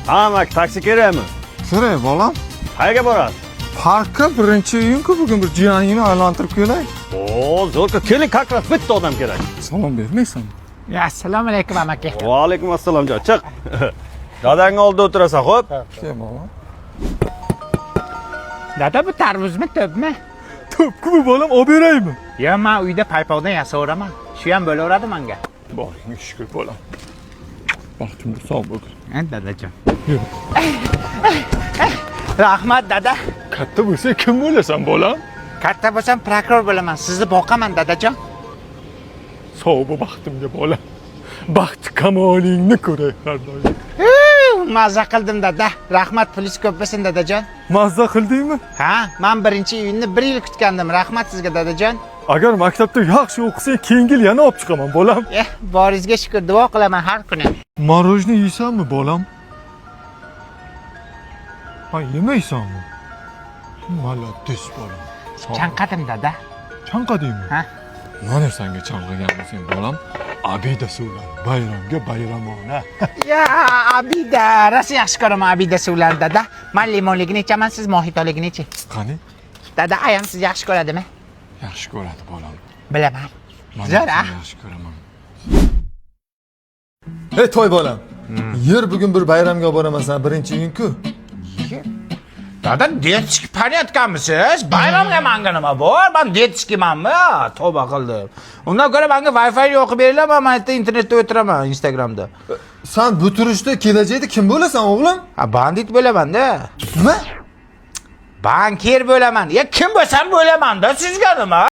Ha, mak, taksi kerakmi? Kerak bolam. Qayerga borasiz? Parkka birinchi uyinku bugun bir jiyoningni aylantirib kelay. Oo, zo'rqa, keling, как раз bitta odam kerak. Salom bermaysanmi? Ya, assalomu alaykum amaki. Va alaykum assalom, jon, chiq. Dadang oldida o'tirasan, xo'p? Kel bolam. Dada bu tarvuzmi, to'pmi? To'pku bolam olib beraymi? Yo, men uyda paypovdan yasaveraman. Shu ham bo'laveradi menga. Boringga shukur bolam. Baxtimga sog' bo'lgin. Dadajon. Rahmat dada. Katta bo'lsa kim bo'lasan bolam? Katta bo'lsam prokuror bo'laman. Sizni boqaman dadajon. Sog' bo'l baxtimga bolam. Baxt kamolingni ko'ray har doim. Mazza qildim dada. Rahmat, pulingiz ko'p bo'lsin dadajon. Mazza qildingmi? Ha, men birinchi uyimni 1 yil kutgandim. Rahmat sizga dadajon. Agar maktabda yaxshi o'qisang, keyingi yil yana olib chiqaman bolam. Boringizga shukur, duo qilaman har kuni. Morojni yeysanmi bolam? Ha, yemaysanmi? Malades bolam. Chanqadim dada. Chanqadingmi? Ha? Mana senga chanqaganmisan bolam? Abida suvlar, bayramga bayramona. Ya, abida, rosa yaxshi ko'raman abida suvlarni dada. Men limonligini ichaman, siz mohitoligini iching. Qani? Dada, ayam sizni yaxshi ko'radimi? Yaxshi ko'radi bolam. Bilaman. Men Zo'r, a? yaxshi ko'raman. Ey to'y bolam. Yer bugun bir bayramga boraman, birinchi uying-ku. Dada, detski panayotganmisiz? Bayramga menga nima bor? Men detskimanmi? Tavba qildim. Undan ko'ra menga Wi-Fi yoqib beringlar, men yerda internetda o'tiraman, Instagramda. Sen bu turishda kelajakda kim bo'lasan, o'g'lim? Ha, bandit bo'laman-da. Nima? Bankier bo'laman. Ya kim bo'lsam bo'laman-da, sizga nima?